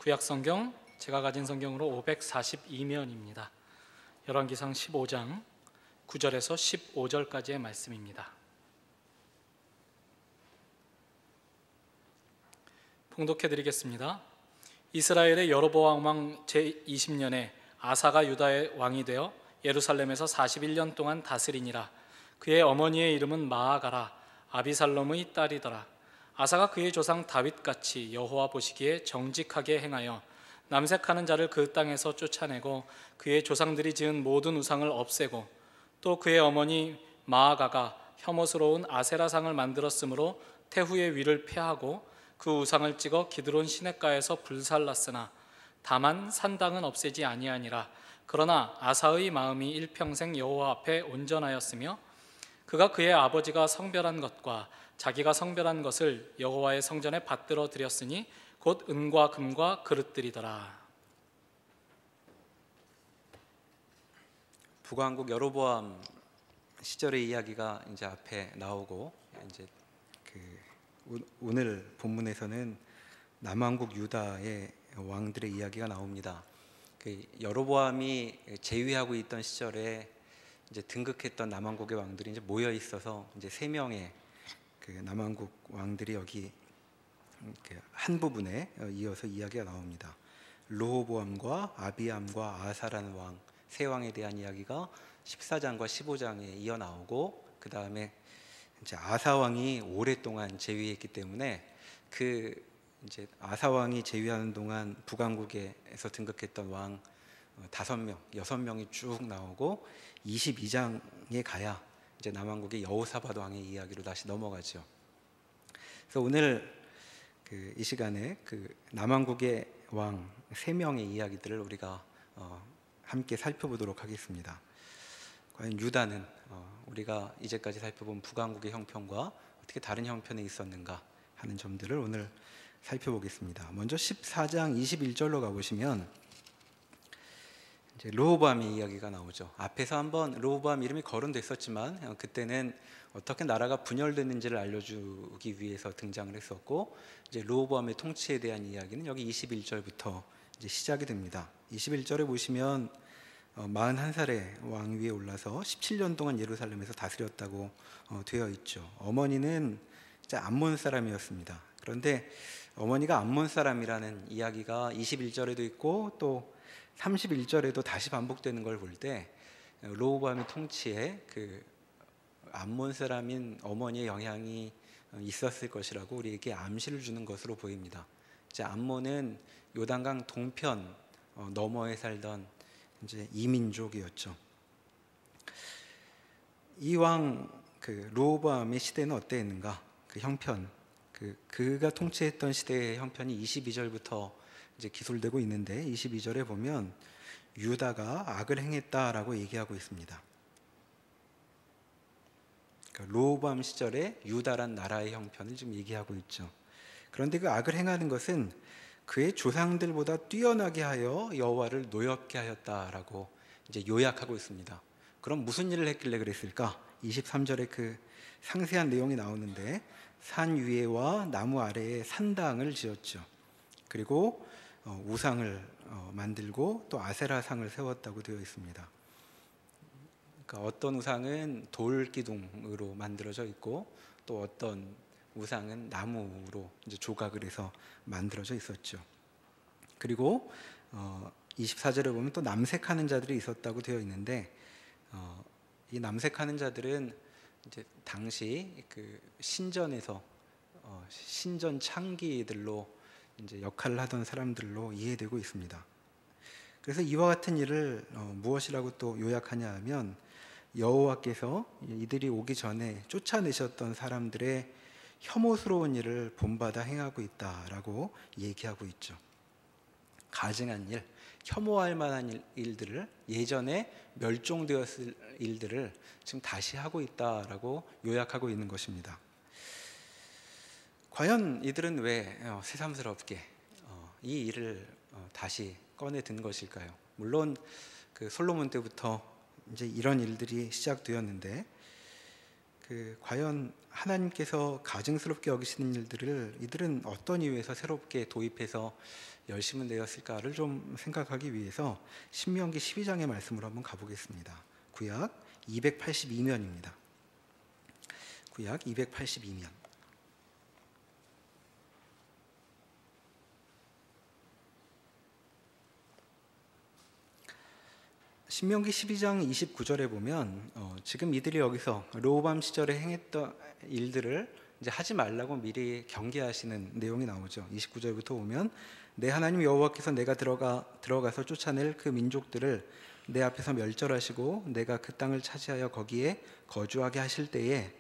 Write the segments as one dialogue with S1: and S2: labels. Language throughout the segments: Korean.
S1: 구약 성경 제가 가진 성경으로 542면입니다. 열왕기상 15장 9절에서 15절까지의 말씀입니다. 봉독해 드리겠습니다. 이스라엘의 여로보암 왕 제20년에 아사가 유다의 왕이 되어 예루살렘에서 41년 동안 다스리니라. 그의 어머니의 이름은 마아가라 아비살롬의 딸이더라. 아사가 그의 조상 다윗같이 여호와 보시기에 정직하게 행하여 남색하는 자를 그 땅에서 쫓아내고 그의 조상들이 지은 모든 우상을 없애고 또 그의 어머니 마아가가 혐오스러운 아세라상을 만들었으므로 태후의 위를 폐하고 그 우상을 찍어 기드론 시냇가에서 불살랐으나 다만 산당은 없애지 아니하니라. 그러나 아사의 마음이 일평생 여호와 앞에 온전하였으며 그가 그의 아버지가 성별한 것과 자기가 성별한 것을 여호와의 성전에 받들어 드렸으니 곧 은과 금과 그릇들이더라.
S2: 북왕국 여로보암 시절의 이야기가 이제 앞에 나오고, 이제 오늘 본문에서는 남왕국 유다의 왕들의 이야기가 나옵니다. 여로보암이 재위하고 있던 시절에 이제 등극했던 남왕국의 왕들이 이제 모여 있어서 이제 3명의 남왕국 왕들이 여기 한 부분에 이어서 이야기가 나옵니다. 르호보암과 아비암과 아사라는 왕, 세 왕에 대한 이야기가 14장과 15장에 이어 나오고, 그 다음에 이제 아사 왕이 오랫동안 재위했기 때문에 이제 아사 왕이 재위하는 동안 북왕국에서 등극했던 왕 5명, 6명이 쭉 나오고 22장에 가야 이제 남왕국의 여호사밧 왕의 이야기로 다시 넘어가죠. 그래서 오늘 이 시간에 남왕국의 왕 3명의 이야기들을 우리가 함께 살펴보도록 하겠습니다. 과연 유다는 우리가 이제까지 살펴본 북왕국의 형편과 어떻게 다른 형편에 있었는가 하는 점들을 오늘 살펴보겠습니다. 먼저 14장 21절로 가보시면 이제 르호보암의 이야기가 나오죠. 앞에서 한번 르호보암 이름이 거론됐었지만 그때는 어떻게 나라가 분열됐는지를 알려주기 위해서 등장을 했었고, 이제 르호보암의 통치에 대한 이야기는 여기 21절부터 이제 시작이 됩니다. 21절에 보시면 41살의 왕위에 올라서 17년 동안 예루살렘에서 다스렸다고 되어 있죠. 어머니는 이제 암몬 사람이었습니다. 그런데 어머니가 암몬 사람이라는 이야기가 21절에도 있고 또 31절에도 다시 반복되는 걸 볼 때 르호보암의 통치에 암몬 사람인 어머니의 영향이 있었을 것이라고 우리에게 암시를 주는 것으로 보입니다. 이제 암몬은 요단강 동편 너머에 살던 이제 이민족이었죠. 이 왕 르호보암의 시대는 어땠는가? 형편, 그가 통치했던 시대의 형편이 22절부터 이제 기술되고 있는데, 22절에 보면 유다가 악을 행했다라고 얘기하고 있습니다. 르호보암 시절에 유다란 나라의 형편을 지금 얘기하고 있죠. 그런데 그 악을 행하는 것은 그의 조상들보다 뛰어나게 하여 여호와를 노엽게 하였다라고 이제 요약하고 있습니다. 그럼 무슨 일을 했길래 그랬을까? 23절에 상세한 내용이 나오는데, 산 위에와 나무 아래에 산당을 지었죠. 그리고 우상을 만들고 또 아세라상을 세웠다고 되어 있습니다. 그러니까 어떤 우상은 돌기둥으로 만들어져 있고 또 어떤 우상은 나무로 이제 조각을 해서 만들어져 있었죠. 그리고 24절에 보면 또 남색하는 자들이 있었다고 되어 있는데, 이 남색하는 자들은 이제 당시 신전에서 신전 창기들로 이제 역할을 하던 사람들로 이해되고 있습니다. 그래서 이와 같은 일을 무엇이라고 또 요약하냐 하면, 여호와께서 이들이 오기 전에 쫓아내셨던 사람들의 혐오스러운 일을 본받아 행하고 있다라고 얘기하고 있죠. 가증한 일, 혐오할 만한 일들을, 예전에 멸종되었을 일들을 지금 다시 하고 있다라고 요약하고 있는 것입니다. 과연 이들은 왜 새삼스럽게 이 일을 다시 꺼내 든 것일까요? 물론 솔로몬 때부터 이제 이런 일들이 시작되었는데, 과연 하나님께서 가증스럽게 여기시는 일들을 이들은 어떤 이유에서 새롭게 도입해서 열심을 내었을까를 좀 생각하기 위해서 신명기 12장의 말씀으로 한번 가보겠습니다. 구약 282면입니다. 구약 282면. 신명기 12장 29절에 보면 지금 이들이 여기서 르호보암 시절에 행했던 일들을 이제 하지 말라고 미리 경계하시는 내용이 나오죠. 29절부터 보면 내 하나님 여호와께서 내가 들어가서 쫓아낼 그 민족들을 내 앞에서 멸절하시고 내가 그 땅을 차지하여 거기에 거주하게 하실 때에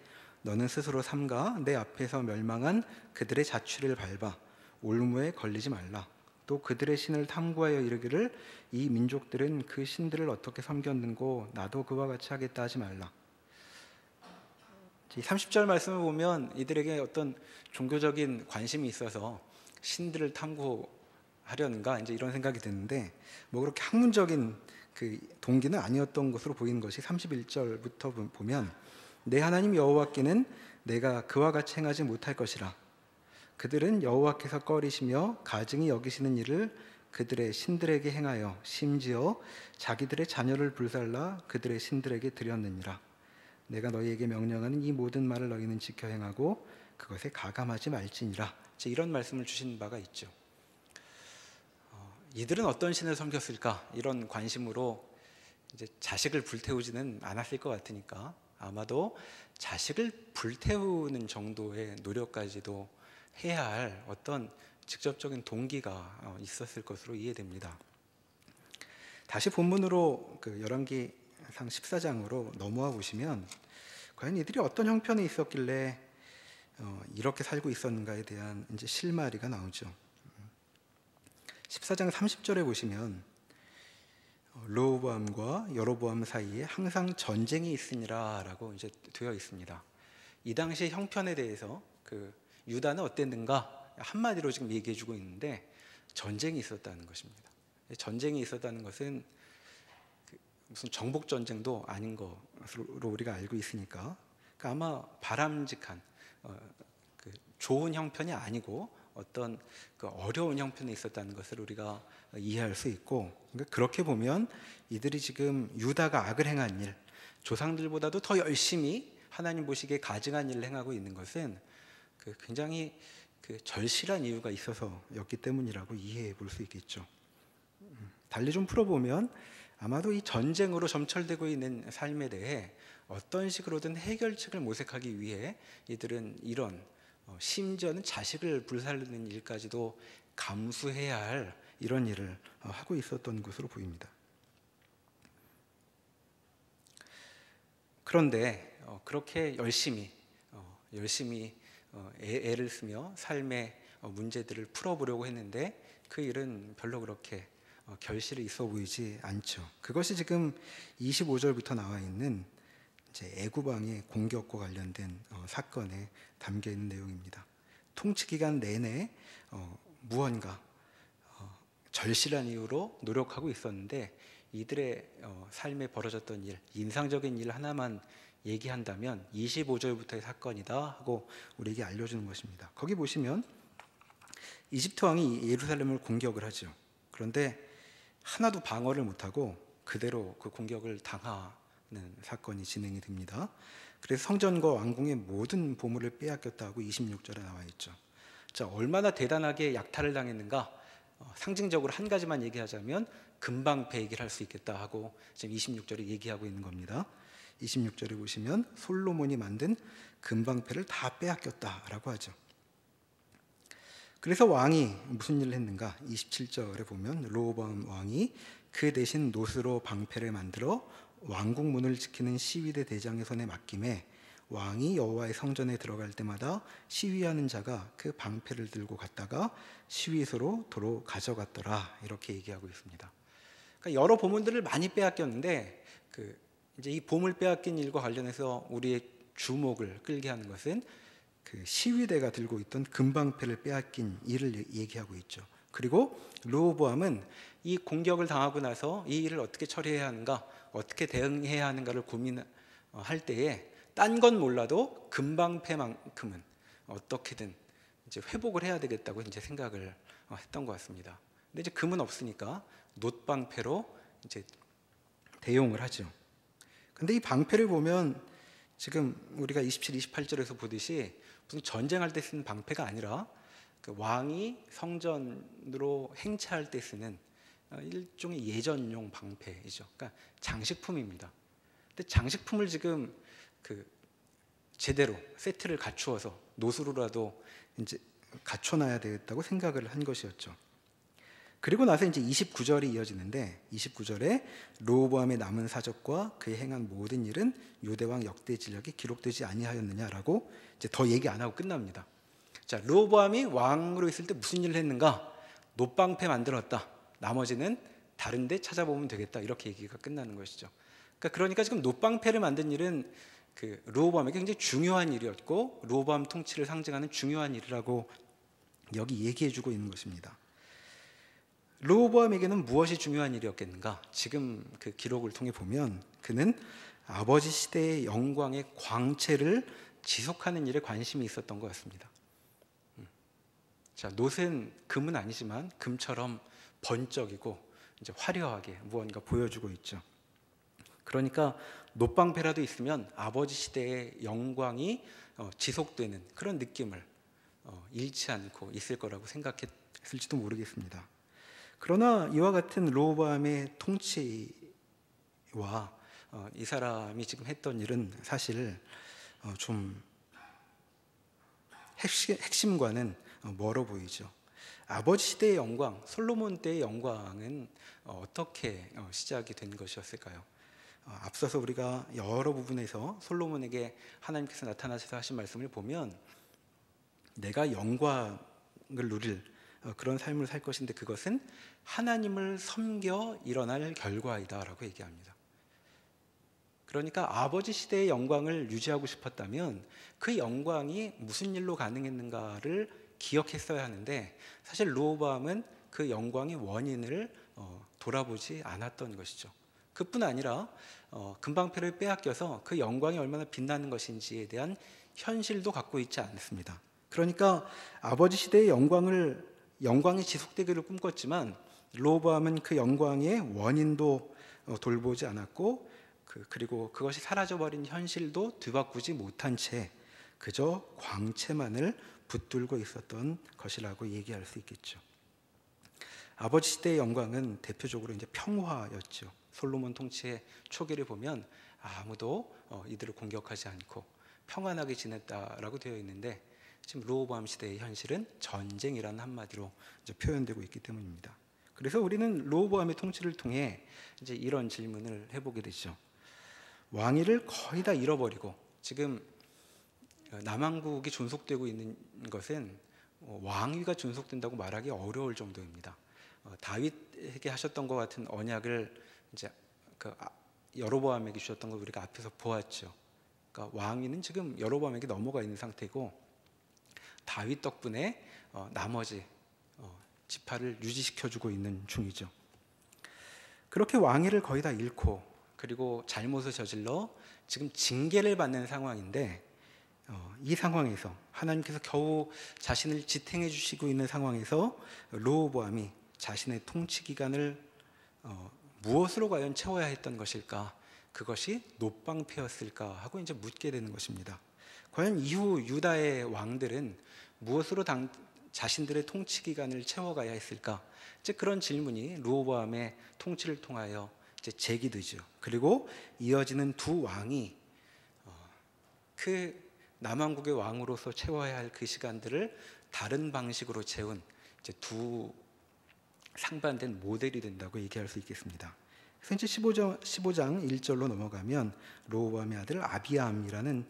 S2: 너는 스스로 삼가 내 앞에서 멸망한 그들의 자취를 밟아 올무에 걸리지 말라. 또 그들의 신을 탐구하여 이르기를 이 민족들은 그 신들을 어떻게 섬겼는고 나도 그와 같이 하겠다 하지 말라. 30절 말씀을 보면 이들에게 어떤 종교적인 관심이 있어서 신들을 탐구하려는가 이제 이런 생각이 드는데 뭐 그렇게 학문적인 그 동기는 아니었던 것으로 보이는 것이 31절부터 보면 내 하나님 여호와께는 내가 그와 같이 행하지 못할 것이라. 그들은 여호와께서 꺼리시며 가증히 여기시는 일을 그들의 신들에게 행하여 심지어 자기들의 자녀를 불살라 그들의 신들에게 드렸느니라. 내가 너희에게 명령하는 이 모든 말을 너희는 지켜 행하고 그것에 가감하지 말지니라. 이런 말씀을 주신 바가 있죠. 이들은 어떤 신을 섬겼을까? 이런 관심으로 이제 자식을 불태우지는 않았을 것 같으니까 아마도 자식을 불태우는 정도의 노력까지도 해야 할 어떤 직접적인 동기가 있었을 것으로 이해됩니다. 다시 본문으로 열왕기상 14장으로 넘어와 보시면 과연 이들이 어떤 형편에 있었길래 이렇게 살고 있었는가에 대한 이제 실마리가 나오죠. 14장 30절에 보시면 르호보암과 여로보암 사이에 항상 전쟁이 있으니라라고 이제 되어 있습니다. 이 당시 형편에 대해서 유다는 어땠는가 한마디로 지금 얘기해주고 있는데 전쟁이 있었다는 것입니다. 전쟁이 있었다는 것은 무슨 정복 전쟁도 아닌 것으로 우리가 알고 있으니까 아마 바람직한 좋은 형편이 아니고 어떤 어려운 형편에 있었다는 것을 우리가 이해할 수 있고 그렇게 보면 이들이 지금 유다가 악을 행한 일 조상들보다도 더 열심히 하나님 보시기에 가증한 일을 행하고 있는 것은 굉장히 절실한 이유가 있어서였기 때문이라고 이해해 볼 수 있겠죠. 달리 좀 풀어보면 아마도 이 전쟁으로 점철되고 있는 삶에 대해 어떤 식으로든 해결책을 모색하기 위해 이들은 이런 심지어는 자식을 불살르는 일까지도 감수해야 할 이런 일을 하고 있었던 것으로 보입니다. 그런데 그렇게 열심히 애를 쓰며 삶의 문제들을 풀어보려고 했는데 그 일은 별로 그렇게 결실이 있어 보이지 않죠. 그것이 지금 25절부터 나와 있는 이제 애굽왕의 공격과 관련된 사건에 담겨 있는 내용입니다. 통치 기간 내내 무언가 절실한 이유로 노력하고 있었는데 이들의 삶에 벌어졌던 일, 인상적인 일 하나만 얘기한다면 25절부터의 사건이다 하고 우리에게 알려주는 것입니다. 거기 보시면 이집트 왕이 예루살렘을 공격을 하죠. 그런데 하나도 방어를 못하고 그대로 그 공격을 당하는 사건이 진행이 됩니다. 그래서 성전과 왕궁의 모든 보물을 빼앗겼다고 26절에 나와 있죠. 자, 얼마나 대단하게 약탈을 당했는가? 상징적으로 한 가지만 얘기하자면 금방패 얘기를 할 수 있겠다 하고 지금 26절에 얘기하고 있는 겁니다. 26절에 보시면 솔로몬이 만든 금방패를 다 빼앗겼다라고 하죠. 그래서 왕이 무슨 일을 했는가? 27절에 보면 르호보암 왕이 그 대신 노스로 방패를 만들어 왕궁 문을 지키는 시위대 대장의 손에 맡김에 왕이 여호와의 성전에 들어갈 때마다 시위하는 자가 그 방패를 들고 갔다가 시위소로 도로 가져갔더라 이렇게 얘기하고 있습니다. 그러니까 여러 보물들을 많이 빼앗겼는데 이제 이 보물 빼앗긴 일과 관련해서 우리의 주목을 끌게 하는 것은 그 시위대가 들고 있던 금방패를 빼앗긴 일을 얘기하고 있죠. 그리고 르호보암은 이 공격을 당하고 나서 이 일을 어떻게 처리해야 하는가, 어떻게 대응해야 하는가를 고민할 때에 딴 건 몰라도 금방패만큼은 어떻게든 이제 회복을 해야 되겠다고 이제 생각을 했던 것 같습니다. 근데 이제 금은 없으니까 놋방패로 이제 대용을 하죠. 근데 이 방패를 보면 지금 우리가 27, 28절에서 보듯이 무슨 전쟁할 때 쓰는 방패가 아니라 그 왕이 성전으로 행차할 때 쓰는 일종의 예전용 방패이죠. 그러니까 장식품입니다. 근데 장식품을 지금 그 제대로 세트를 갖추어서 노수로라도 이제 갖춰놔야 되겠다고 생각을 한 것이었죠. 그리고 나서 이제 29절이 이어지는데 29절에 르호보암의 남은 사적과 그의 행한 모든 일은 유대 왕 역대 지략에 기록되지 아니하였느냐라고 이제 더 얘기 안 하고 끝납니다. 자, 르호보암이 왕으로 있을 때 무슨 일을 했는가? 놋방패 만들었다. 나머지는 다른 데 찾아보면 되겠다. 이렇게 얘기가 끝나는 것이죠. 그러니까 지금 놋방패를 만든 일은 그 르호보암에게 굉장히 중요한 일이었고 르호보암 통치를 상징하는 중요한 일이라고 여기 얘기해주고 있는 것입니다. 르호보암에게는 무엇이 중요한 일이었겠는가? 지금 그 기록을 통해 보면 그는 아버지 시대의 영광의 광채를 지속하는 일에 관심이 있었던 것 같습니다. 자, 놋은 금은 아니지만 금처럼 번쩍이고 이제 화려하게 무언가 보여주고 있죠. 그러니까 놋방패라도 있으면 아버지 시대의 영광이 지속되는 그런 느낌을 잃지 않고 있을 거라고 생각했을지도 모르겠습니다. 그러나 이와 같은 르호보암의 통치와 이 사람이 지금 했던 일은 사실 좀 핵심과는 멀어 보이죠. 아버지 시대의 영광, 솔로몬 때의 영광은 어떻게 시작이 된 것이었을까요? 앞서서 우리가 여러 부분에서 솔로몬에게 하나님께서 나타나셔서 하신 말씀을 보면 내가 영광을 누릴 그런 삶을 살 것인데 그것은 하나님을 섬겨 일어날 결과이다 라고 얘기합니다. 그러니까 아버지 시대의 영광을 유지하고 싶었다면 그 영광이 무슨 일로 가능했는가를 기억했어야 하는데 사실 르호보암은 그 영광의 원인을 돌아보지 않았던 것이죠. 그뿐 아니라 금방패를 빼앗겨서 그 영광이 얼마나 빛나는 것인지에 대한 현실도 갖고 있지 않습니다. 그러니까 아버지 시대의 영광이 지속되기를 꿈꿨지만 르호보암은 그 영광의 원인도 돌보지 않았고 그리고 그것이 사라져버린 현실도 뒤바꾸지 못한 채 그저 광채만을 붙들고 있었던 것이라고 얘기할 수 있겠죠. 아버지 시대의 영광은 대표적으로 이제 평화였죠. 솔로몬 통치의 초기를 보면 아무도 이들을 공격하지 않고 평안하게 지냈다라고 되어 있는데 지금 르호보암 시대의 현실은 전쟁이라는 한마디로 이제 표현되고 있기 때문입니다. 그래서 우리는 르호보암의 통치를 통해 이제 이런 질문을 해보게 되죠. 왕위를 거의 다 잃어버리고 지금 남왕국이 존속되고 있는 것은 왕위가 존속된다고 말하기 어려울 정도입니다. 다윗에게 하셨던 것 같은 언약을 이제 여로보암에게 주셨던 걸 우리가 앞에서 보았죠. 그러니까 왕위는 지금 여로보암에게 넘어가 있는 상태고 다윗 덕분에 나머지 지파를 유지시켜주고 있는 중이죠. 그렇게 왕위를 거의 다 잃고 그리고 잘못을 저질러 지금 징계를 받는 상황인데 이 상황에서 하나님께서 겨우 자신을 지탱해 주시고 있는 상황에서 르호보암이 자신의 통치 기간을 무엇으로 과연 채워야 했던 것일까? 그것이 놋방패였을까 하고 이제 묻게 되는 것입니다. 과연 이후 유다의 왕들은 무엇으로 자신들의 통치 기간을 채워가야 했을까? 이제 그런 질문이 르호보암의 통치를 통하여 이제 제기되죠. 그리고 이어지는 두 왕이 그 남왕국의 왕으로서 채워야 할 그 시간들을 다른 방식으로 채운 이제 두 상반된 모델이 된다고 얘기할 수 있겠습니다. 그래서 이제 15장 1절로 넘어가면 르호보암의 아들 아비암이라는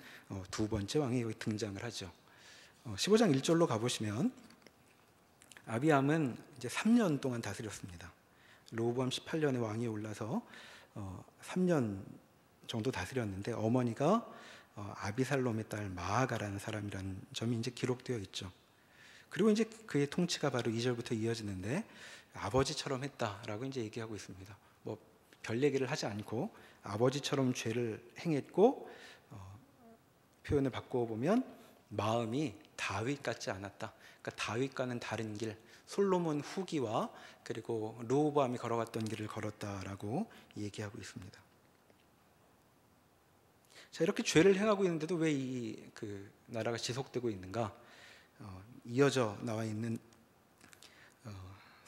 S2: 두 번째 왕이 여기 등장을 하죠. 15장 1절로 가보시면 아비암은 이제 3년 동안 다스렸습니다. 르호보암 18년에 왕이 올라서 3년 정도 다스렸는데 어머니가 아비살롬의 딸 마아가라는 사람이라는 점이 이제 기록되어 있죠. 그리고 이제 그의 통치가 바로 2절부터 이어지는데 아버지처럼 했다라고 이제 얘기하고 있습니다. 뭐 별 얘기를 하지 않고 아버지처럼 죄를 행했고 표현을 바꾸어 보면 마음이 다윗 같지 않았다. 그러니까 다윗과는 다른 길, 솔로몬 후기와 그리고 르호보암이 걸어갔던 길을 걸었다라고 얘기하고 있습니다. 자, 이렇게 죄를 행하고 있는데도 왜 이 나라가 지속되고 있는가? 이어져 나와 있는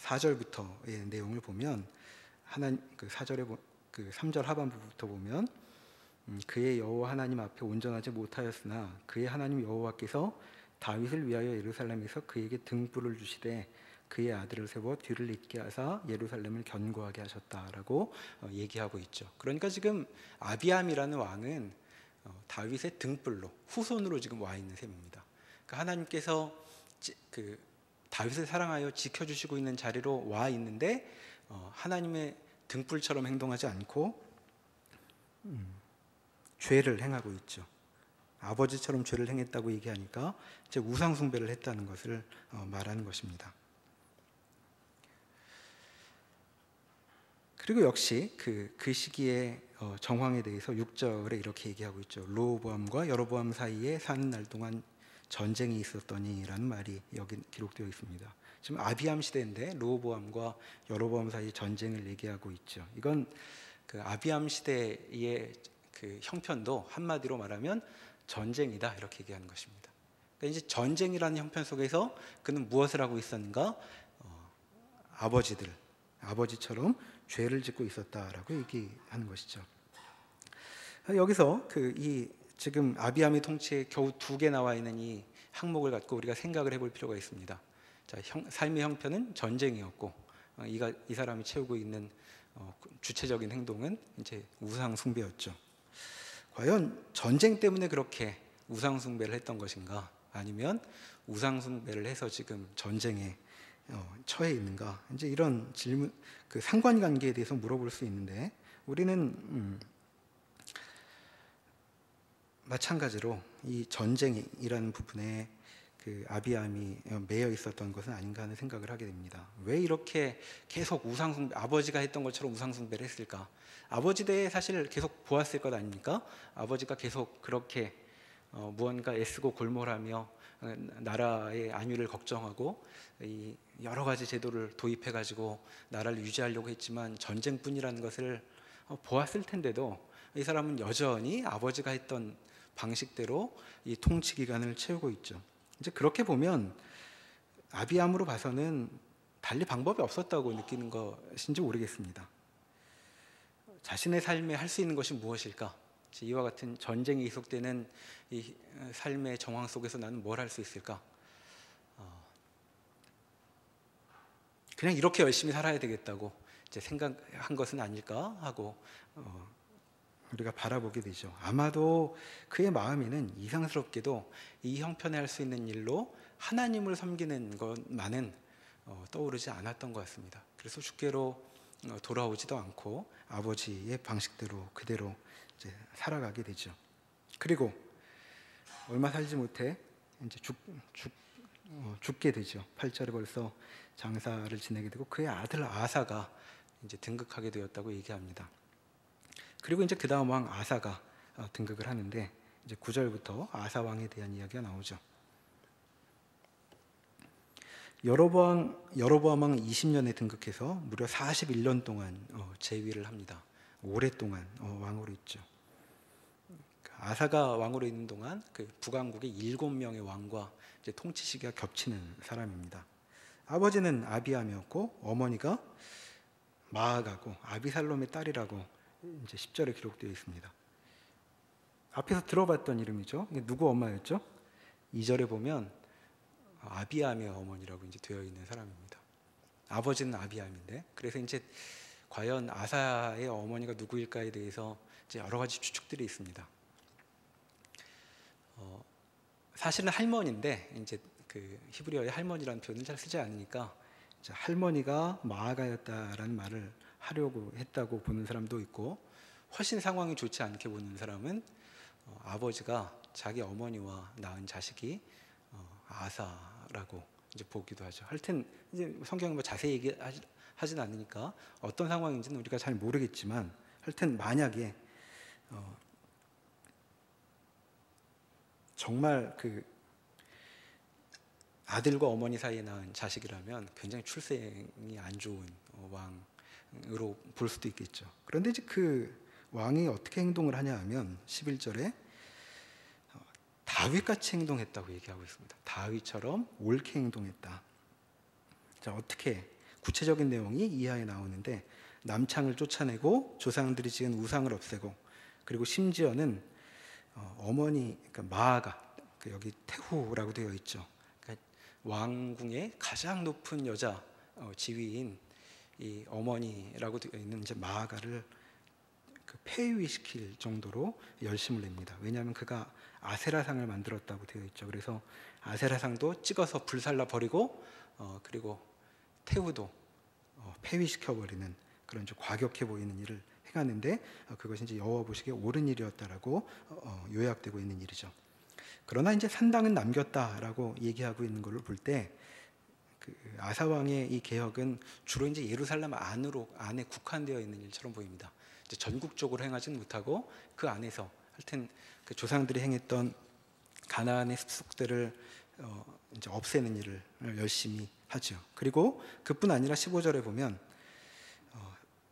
S2: 4절부터의 내용을 보면 하나님 4절의 3절 하반부부터 보면 그의 여호와 하나님 앞에 온전하지 못하였으나 그의 하나님 여호와께서 다윗을 위하여 예루살렘에서 그에게 등불을 주시되 그의 아들을 세워 뒤를 잇게 하사 예루살렘을 견고하게 하셨다라고 얘기하고 있죠. 그러니까 지금 아비암이라는 왕은 다윗의 등불로 후손으로 지금 와 있는 셈입니다. 그러니까 하나님께서 다윗을 사랑하여 지켜주시고 있는 자리로 와 있는데 하나님의 등불처럼 행동하지 않고 죄를 행하고 있죠. 아버지처럼 죄를 행했다고 얘기하니까 이제 우상 숭배를 했다는 것을 말하는 것입니다. 그리고 역시 그 시기의 정황에 대해서 6절에 이렇게 얘기하고 있죠. 르호보암과 여로보암 사이에 사는 날 동안 전쟁이 있었더니라는 말이 여기 기록되어 있습니다. 지금 아비암 시대인데 르호보암과 여로보암 사이의 전쟁을 얘기하고 있죠. 이건 아비암 시대의 형편도 한마디로 말하면 전쟁이다 이렇게 얘기하는 것입니다. 그러니까 이제 전쟁이라는 형편 속에서 그는 무엇을 하고 있었는가? 아버지처럼 죄를 짓고 있었다라고 얘기하는 것이죠. 여기서 지금 아비암의 통치에 겨우 2개 나와 있는 이 항목을 갖고 우리가 생각을 해볼 필요가 있습니다. 자, 삶의 형편은 전쟁이었고 이 사람이 채우고 있는 주체적인 행동은 이제 우상 숭배였죠. 과연 전쟁 때문에 그렇게 우상 숭배를 했던 것인가? 아니면 우상 숭배를 해서 지금 전쟁에 처해 있는가? 이제 이런 질문, 상관관계에 대해서 물어볼 수 있는데 우리는 마찬가지로 이 전쟁이라는 부분에 아비암이 매여 있었던 것은 아닌가 하는 생각을 하게 됩니다. 왜 이렇게 계속 우상숭배, 아버지가 했던 것처럼 우상숭배를 했을까? 아버지 대에 사실 계속 보았을 것 아닙니까? 아버지가 계속 그렇게 무언가 애쓰고 골몰하며 나라의 안위를 걱정하고 이 여러 가지 제도를 도입해가지고 나라를 유지하려고 했지만 전쟁뿐이라는 것을 보았을 텐데도 이 사람은 여전히 아버지가 했던 방식대로 이 통치 기간을 채우고 있죠. 이제 그렇게 보면 아비암으로 봐서는 달리 방법이 없었다고 느끼는 것인지 모르겠습니다. 자신의 삶에 할 수 있는 것이 무엇일까? 이와 같은 전쟁이 계속되는 이 삶의 정황 속에서 나는 뭘 할 수 있을까? 그냥 이렇게 열심히 살아야 되겠다고 이제 생각한 것은 아닐까 하고 우리가 바라보게 되죠. 아마도 그의 마음에는 이상스럽게도 이 형편에 할 수 있는 일로 하나님을 섬기는 것만은 떠오르지 않았던 것 같습니다. 그래서 주께로 돌아오지도 않고 아버지의 방식대로 그대로 이제 살아가게 되죠. 그리고 얼마 살지 못해 이제 죽게 되죠. 8절에 벌써 장사를 지내게 되고 그의 아들 아사가 이제 등극하게 되었다고 얘기합니다. 그리고 이제 그 다음 왕 아사가 등극을 하는데 이제 9절부터 아사 왕에 대한 이야기가 나오죠. 여로보암 왕 20년에 등극해서 무려 41년 동안 재위를 합니다. 오랫동안 왕으로 있죠. 아사가 왕으로 있는 동안 북왕국의 7명의 왕과 이제 통치 시기가 겹치는 사람입니다. 아버지는 아비암이었고 어머니가 마아가고 아비살롬의 딸이라고 이제 10절에 기록되어 있습니다. 앞에서 들어봤던 이름이죠. 이게 누구 엄마였죠? 2절에 보면 아비암의 어머니라고 이제 되어 있는 사람입니다. 아버지는 아비암인데, 그래서 이제 과연 아사의 어머니가 누구일까에 대해서 이제 여러 가지 추측들이 있습니다. 사실은 할머니인데 이제 히브리어의 할머니라는 표현을 잘 쓰지 않으니까 이제 할머니가 마아가였다라는 말을 하려고 했다고 보는 사람도 있고, 훨씬 상황이 좋지 않게 보는 사람은 아버지가 자기 어머니와 낳은 자식이 아사라고 이제 보기도 하죠. 하여튼 이제 성경이 뭐 자세히 얘기하진 않으니까 어떤 상황인지는 우리가 잘 모르겠지만, 하여튼 만약에 정말 그 아들과 어머니 사이에 낳은 자식이라면 굉장히 출생이 안 좋은 왕으로 볼 수도 있겠죠. 그런데 이제 그 왕이 어떻게 행동을 하냐 하면 11절에 다윗같이 행동했다고 얘기하고 있습니다. 다윗처럼 옳게 행동했다. 자, 어떻게 구체적인 내용이 이하에 나오는데, 남창을 쫓아내고 조상들이 지은 우상을 없애고, 그리고 심지어는 어머니, 그러니까 마아가, 여기 태후라고 되어 있죠. 그러니까 왕궁의 가장 높은 여자 지위인 이 어머니라고 되어 있는 이제 마아가를 그 폐위시킬 정도로 열심을 냅니다. 왜냐하면 그가 아세라상을 만들었다고 되어 있죠. 그래서 아세라상도 찍어서 불살라 버리고 그리고 태우도 폐위시켜 버리는 그런 좀 과격해 보이는 일을 행하는데, 그것이 이제 여호와 보시기에 옳은 일이었다라고 요약되고 있는 일이죠. 그러나 이제 산당은 남겼다라고 얘기하고 있는 걸로 볼 때, 그 아사 왕의 이 개혁은 주로 이제 예루살렘 안에 국한되어 있는 일처럼 보입니다. 이제 전국적으로 행하지는 못하고 그 안에서 하여튼 그 조상들이 행했던 가나안의 습속들을 이제 없애는 일을 열심히 하죠. 그리고 그뿐 아니라 15절에 보면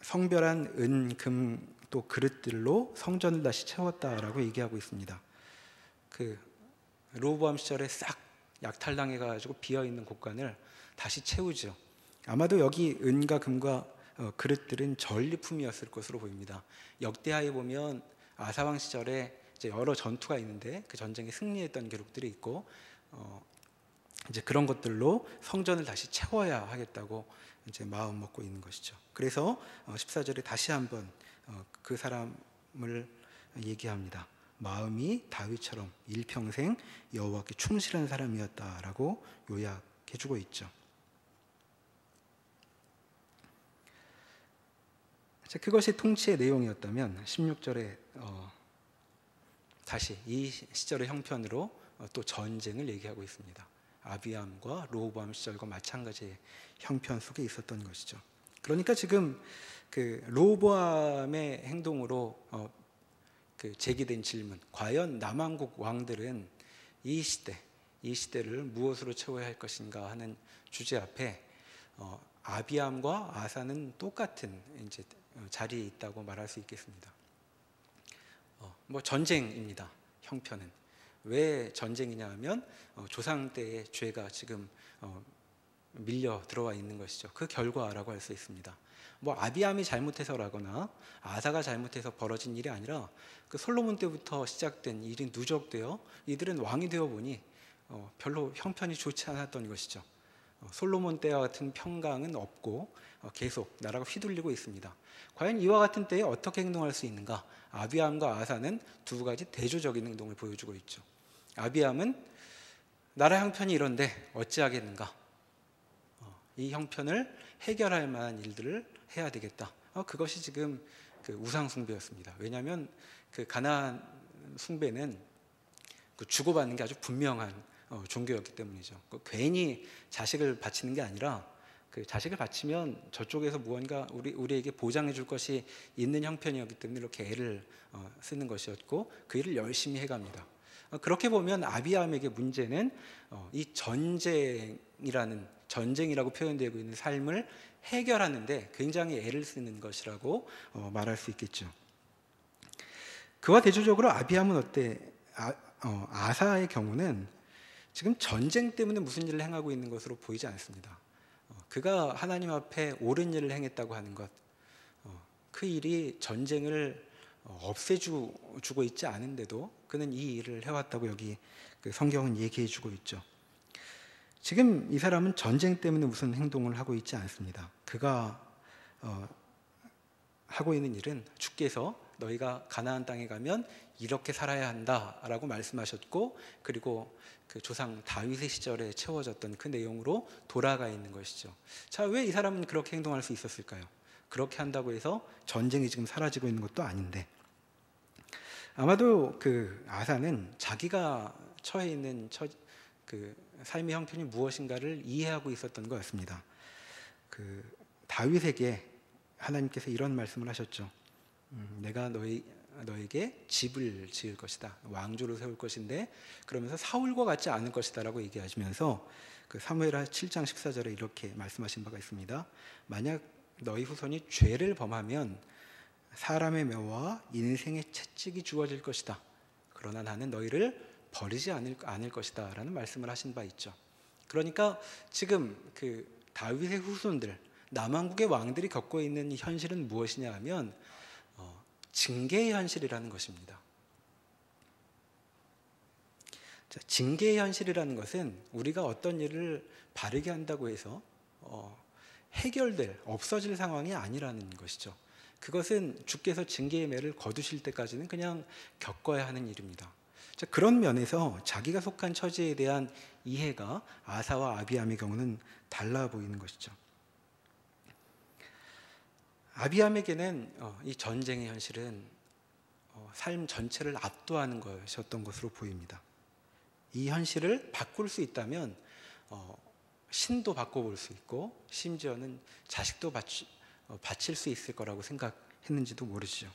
S2: 성별한 은, 금, 또 그릇들로 성전을 다시 채웠다라고 얘기하고 있습니다. 그 르호보암 시절에 싹 약탈당해가지고 비어있는 곳간을 다시 채우죠. 아마도 여기 은과 금과 그릇들은 전리품이었을 것으로 보입니다. 역대하에 보면 아사왕 시절에 이제 여러 전투가 있는데 그 전쟁에 승리했던 기록들이 있고 이제 그런 것들로 성전을 다시 채워야 하겠다고 이제 마음 먹고 있는 것이죠. 그래서 14절에 다시 한번 그 사람을 얘기합니다. 마음이 다윗처럼 일평생 여호와께 충실한 사람이었다라고 요약해주고 있죠. 그것이 통치의 내용이었다면 16절에 다시 이 시절의 형편으로 또 전쟁을 얘기하고 있습니다. 아비암과 르호보암 시절과 마찬가지의 형편 속에 있었던 것이죠. 그러니까 지금 그 르호보암의 행동으로 그 제기된 질문, 과연 남왕국 왕들은 이 시대를 무엇으로 채워야 할 것인가 하는 주제 앞에 아비암과 아사는 똑같은 이제 자리에 있다고 말할 수 있겠습니다. 뭐 전쟁입니다. 형편은 왜 전쟁이냐 하면 조상 때의 죄가 지금 밀려 들어와 있는 것이죠. 그 결과라고 할 수 있습니다. 뭐 아비암이 잘못해서라거나 아사가 잘못해서 벌어진 일이 아니라 그 솔로몬 때부터 시작된 일이 누적되어 이들은 왕이 되어 보니 별로 형편이 좋지 않았던 것이죠. 솔로몬 때와 같은 평강은 없고 계속 나라가 휘둘리고 있습니다. 과연 이와 같은 때에 어떻게 행동할 수 있는가? 아비암과 아사는 두 가지 대조적인 행동을 보여주고 있죠. 아비암은 나라 형편이 이런데 어찌하겠는가? 이 형편을 해결할 만한 일들을 해야 되겠다. 그것이 지금 그 우상 숭배였습니다. 왜냐하면 그 가나안 숭배는 그 주고받는 게 아주 분명한 종교였기 때문이죠. 괜히 자식을 바치는 게 아니라 그 자식을 바치면 저쪽에서 무언가 우리에게 보장해 줄 것이 있는 형편이었기 때문에 이렇게 애를 쓰는 것이었고 그 일을 열심히 해갑니다. 그렇게 보면 아비암에게 문제는 이 전쟁이라고 표현되고 있는 삶을 해결하는데 굉장히 애를 쓰는 것이라고 말할 수 있겠죠. 그와 대조적으로 아비암은 아사의 경우는 지금 전쟁 때문에 무슨 일을 행하고 있는 것으로 보이지 않습니다. 그가 하나님 앞에 옳은 일을 행했다고 하는 것, 그 일이 전쟁을 없애주고 있지 않은데도 그는 이 일을 해왔다고 여기 그 성경은 얘기해주고 있죠. 지금 이 사람은 전쟁 때문에 무슨 행동을 하고 있지 않습니다. 그가 하고 있는 일은 주께서 너희가 가나안 땅에 가면 이렇게 살아야 한다라고 말씀하셨고, 그리고 그 조상 다윗의 시절에 채워졌던 그 내용으로 돌아가 있는 것이죠. 자, 왜 이 사람은 그렇게 행동할 수 있었을까요? 그렇게 한다고 해서 전쟁이 지금 사라지고 있는 것도 아닌데, 아마도 그 아사는 자기가 처해 있는 그 삶의 형편이 무엇인가를 이해하고 있었던 것 같습니다. 그 다윗에게 하나님께서 이런 말씀을 하셨죠. 내가 너희 너에게 집을 지을 것이다. 왕조를 세울 것인데 그러면서 사울과 같지 않을 것이다라고 얘기하시면서 그 사무엘하 7장 14절에 이렇게 말씀하신 바가 있습니다. 만약 너희 후손이 죄를 범하면 사람의 묘와 인생의 채찍이 주어질 것이다. 그러나 나는 너희를 버리지 않을 것이다 라는 말씀을 하신 바 있죠. 그러니까 지금 그 다윗의 후손들, 남왕국의 왕들이 겪고 있는 이 현실은 무엇이냐 하면 징계의 현실이라는 것입니다. 자, 징계의 현실이라는 것은 우리가 어떤 일을 바르게 한다고 해서 해결될, 없어질 상황이 아니라는 것이죠. 그것은 주께서 징계의 매를 거두실 때까지는 그냥 겪어야 하는 일입니다. 자, 그런 면에서 자기가 속한 처지에 대한 이해가 아사와 아비암의 경우는 달라 보이는 것이죠. 아비암에게는 이 전쟁의 현실은 삶 전체를 압도하는 것이었던 것으로 보입니다. 이 현실을 바꿀 수 있다면 신도 바꿔볼 수 있고 심지어는 자식도 바칠 수 있을 거라고 생각했는지도 모르죠.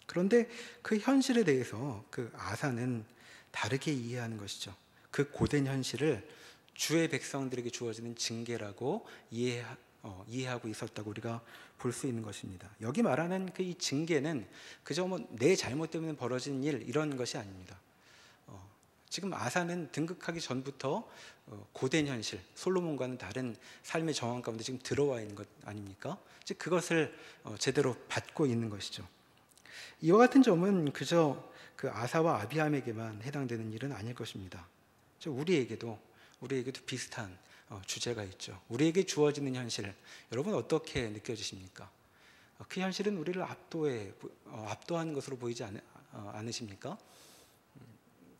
S2: 그런데 그 현실에 대해서 그 아사는 다르게 이해하는 것이죠. 그 고된 현실을 주의 백성들에게 주어지는 징계라고 이해하고 있었다고 우리가 볼 수 있는 것입니다. 여기 말하는 그 이 징계는 그저 내 잘못 때문에 벌어진 일 이런 것이 아닙니다. 지금 아사는 등극하기 전부터 고된 현실, 솔로몬과는 다른 삶의 정황 가운데 지금 들어와 있는 것 아닙니까? 즉 그것을 제대로 받고 있는 것이죠. 이와 같은 점은 그저 그 아사와 아비암에게만 해당되는 일은 아닐 것입니다. 우리에게도 비슷한 주제가 있죠. 우리에게 주어지는 현실, 여러분 어떻게 느껴지십니까? 그 현실은 우리를 압도하는 것으로 보이지 않으십니까?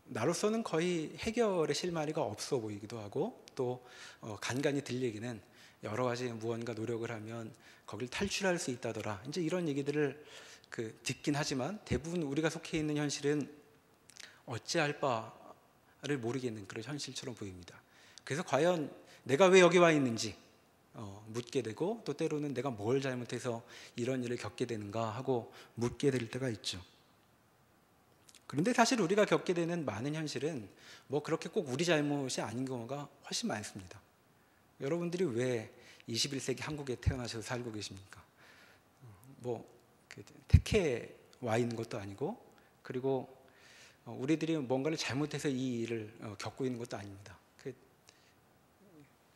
S2: 나로서는 거의 해결의 실마리가 없어 보이기도 하고 또 간간히 들리기는 여러 가지 무언가 노력을 하면 거길 탈출할 수 있다더라. 이제 이런 얘기들을 듣긴 하지만 대부분 우리가 속해 있는 현실은 어찌할 바를 모르겠는 그런 현실처럼 보입니다. 그래서 과연 내가 왜 여기 와 있는지 묻게 되고 또 때로는 내가 뭘 잘못해서 이런 일을 겪게 되는가 하고 묻게 될 때가 있죠. 그런데 사실 우리가 겪게 되는 많은 현실은 그렇게 꼭 우리 잘못이 아닌 경우가 훨씬 많습니다. 여러분들이 왜 21세기 한국에 태어나셔서 살고 계십니까? 택해 와 있는 것도 아니고 그리고 우리들이 뭔가를 잘못해서 이 일을 겪고 있는 것도 아닙니다.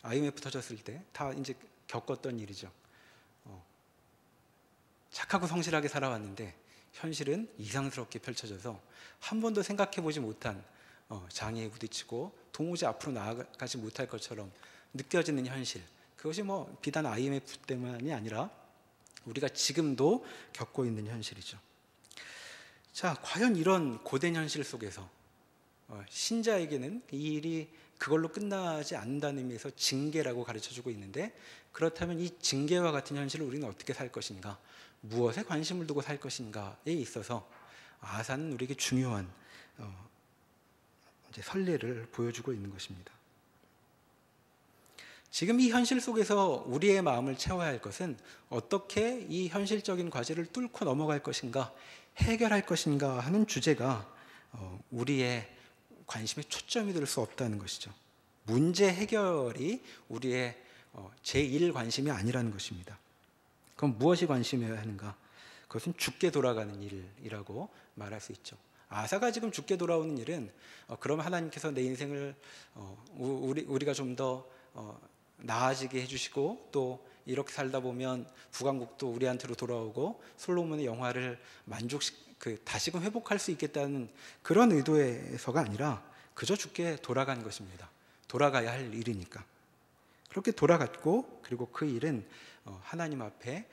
S2: IMF 터졌을 때 다 이제 겪었던 일이죠. 착하고 성실하게 살아왔는데 현실은 이상스럽게 펼쳐져서 한 번도 생각해보지 못한 장애에 부딪히고 도무지 앞으로 나아가지 못할 것처럼 느껴지는 현실. 그것이 비단 IMF 때문이 아니라 우리가 지금도 겪고 있는 현실이죠. 자, 과연 이런 고된 현실 속에서 신자에게는 이 일이 그걸로 끝나지 않는다는 의미에서 징계라고 가르쳐주고 있는데 그렇다면 이 징계와 같은 현실을 우리는 어떻게 살 것인가? 무엇에 관심을 두고 살 것인가에 있어서 아사는 우리에게 중요한 이제 선례를 보여주고 있는 것입니다. 지금 이 현실 속에서 우리의 마음을 채워야 할 것은 어떻게 이 현실적인 과제를 뚫고 넘어갈 것인가, 해결할 것인가 하는 주제가 우리의 관심의 초점이 될 수 없다는 것이죠. 문제 해결이 우리의 제1 관심이 아니라는 것입니다. 그럼 무엇이 관심이어야 하는가? 그것은 죽게 돌아가는 일이라고 말할 수 있죠. 아사가 지금 죽게 돌아오는 일은 그럼 하나님께서 내 인생을 우리가 좀 더 나아지게 해주시고 또 이렇게 살다 보면 북왕국도 우리한테로 돌아오고 솔로몬의 영화를 다시금 회복할 수 있겠다는 그런 의도에서가 아니라 그저 죽게 돌아간 것입니다. 돌아가야 할 일이니까. 그렇게 돌아갔고 그리고 그 일은 하나님 앞에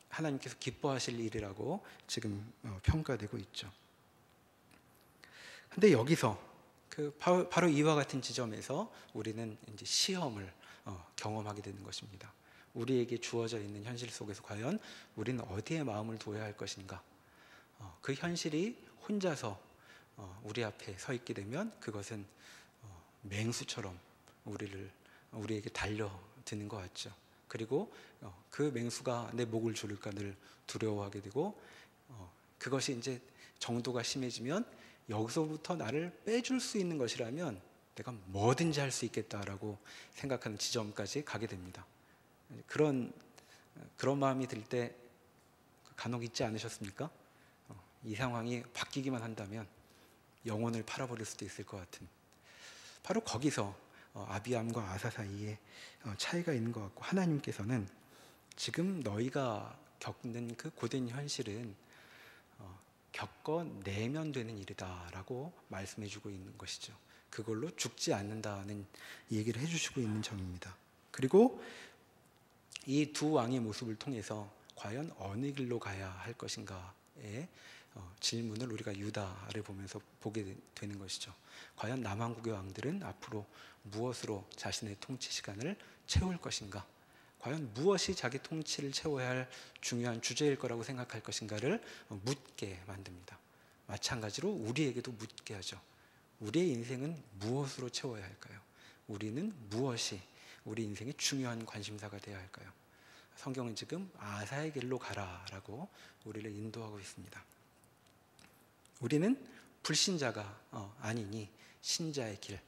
S2: 하나님께서 기뻐하실 일이라고 지금 평가되고 있죠. 근데 여기서 바로 이와 같은 지점에서 우리는 이제 시험을 경험하게 되는 것입니다. 우리에게 주어져 있는 현실 속에서 과연 우리는 어디에 마음을 두어야 할 것인가? 그 현실이 혼자서 우리 앞에 서 있게 되면 그것은 맹수처럼 우리에게 달려드는 것 같죠. 그리고 그 맹수가 내 목을 조를까 늘 두려워하게 되고 그것이 이제 정도가 심해지면 여기서부터 나를 빼줄 수 있는 것이라면 내가 뭐든지 할 수 있겠다라고 생각하는 지점까지 가게 됩니다. 그런 마음이 들 때 간혹 있지 않으셨습니까? 이 상황이 바뀌기만 한다면 영혼을 팔아버릴 수도 있을 것 같은, 바로 거기서 아비암과 아사 사이에 차이가 있는 것 같고, 하나님께서는 지금 너희가 겪는 그 고된 현실은 겪어내면 되는 일이다라고 말씀해주고 있는 것이죠. 그걸로 죽지 않는다는 얘기를 해주시고 있는 점입니다. 그리고 이 두 왕의 모습을 통해서 과연 어느 길로 가야 할 것인가의 질문을 우리가 유다를 보면서 보게 되는 것이죠. 과연 남왕국의 왕들은 앞으로 무엇으로 자신의 통치 시간을 채울 것인가? 과연 무엇이 자기 통치를 채워야 할 중요한 주제일 거라고 생각할 것인가를 묻게 만듭니다. 마찬가지로 우리에게도 묻게 하죠. 우리의 인생은 무엇으로 채워야 할까요? 우리는 무엇이 우리 인생의 중요한 관심사가 되어야 할까요? 성경은 지금 아사의 길로 가라라고 우리를 인도하고 있습니다. 우리는 불신자가 아니니 신자의 길,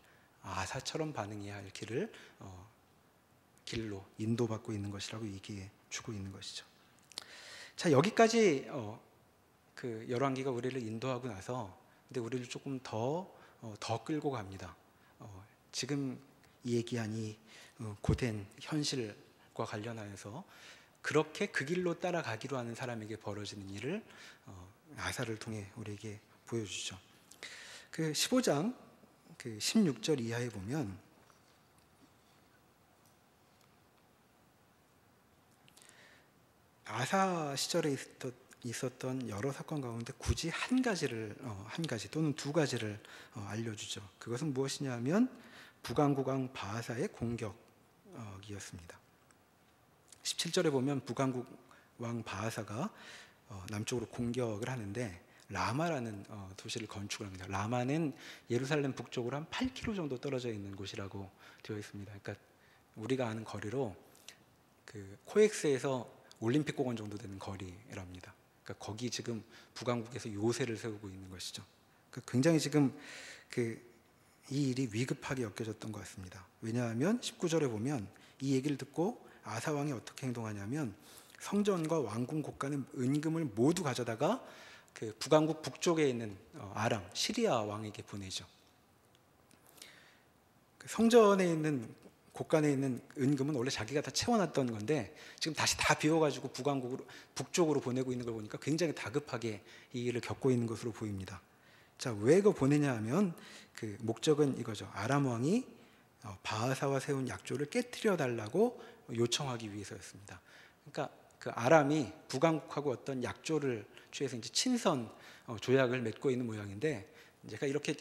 S2: 아사처럼 반응해야 할 길로 인도받고 있는 것이라고 얘기해 주고 있는 것이죠. 자, 여기까지 그 열왕기가 우리를 인도하고 나서, 근데 우리를 조금 더 끌고 갑니다. 지금 얘기한 이 고된 현실과 관련하여서 그렇게 그 길로 따라가기로 하는 사람에게 벌어지는 일을 아사를 통해 우리에게 보여주죠. 그 15장 그 16절 이하에 보면 아사 시절에 있었던 여러 사건 가운데 굳이 한 가지 또는 두 가지를 알려주죠. 그것은 무엇이냐면 북왕국 왕 바하사의 공격이었습니다. 17절에 보면 북왕국 왕 바하사가 남쪽으로 공격을 하는데 라마라는 도시를 건축을 합니다. 라마는 예루살렘 북쪽으로 한 8km 정도 떨어져 있는 곳이라고 되어 있습니다. 그러니까 우리가 아는 거리로 그 코엑스에서 올림픽 공원 정도 되는 거리랍니다. 그러니까 거기 지금 북왕국에서 요새를 세우고 있는 것이죠. 그러니까 굉장히 지금 이 일이 위급하게 여겨졌던 것 같습니다. 왜냐하면 19절에 보면 이 얘기를 듣고 아사 왕이 어떻게 행동하냐면 성전과 왕궁 곳간의 은금을 모두 가져다가 그 북왕국 북쪽에 있는 아람 시리아 왕에게 보내죠. 그 성전에 있는 곳간에 있는 은금은 원래 자기가 다 채워놨던 건데 지금 다시 다 비워가지고 북쪽으로 보내고 있는 걸 보니까 굉장히 다급하게 이 일을 겪고 있는 것으로 보입니다. 자, 왜 그거 보내냐 하면 그 목적은 이거죠. 아람 왕이 바하사와 세운 약조를 깨뜨려 달라고 요청하기 위해서였습니다. 그러니까 그 아람이 북왕국하고 어떤 약조를 취해서 이제 친선 조약을 맺고 있는 모양인데, 제가 이렇게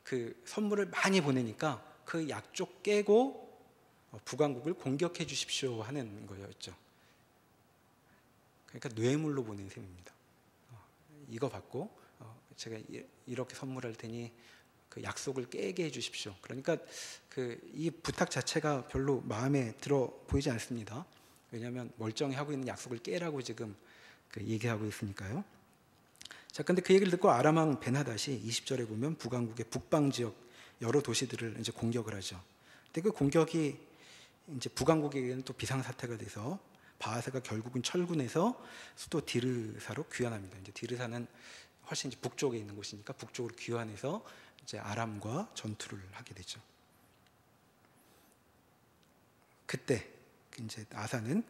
S2: 그 선물을 많이 보내니까 그 약조 깨고 북왕국을 공격해 주십시오 하는 거였죠. 그러니까 뇌물로 보낸 셈입니다. 이거 받고 제가 이렇게 선물할 테니 그 약속을 깨게 해 주십시오. 그러니까 이 부탁 자체가 별로 마음에 들어 보이지 않습니다. 왜냐하면 멀쩡히 하고 있는 약속을 깨라고 지금 얘기하고 있으니까요. 자, 근데 그 얘기를 듣고 아람 왕 벤하닷이 20절에 보면 북왕국의 북방 지역 여러 도시들을 이제 공격을 하죠. 근데 그 공격이 이제 북왕국에게는 또 비상사태가 돼서 바하사가 결국은 철군해서 수도 디르사로 귀환합니다. 이제 디르사는 훨씬 이제 북쪽에 있는 곳이니까 북쪽으로 귀환해서 이제 아람과 전투를 하게 되죠. 그때 이제 아사는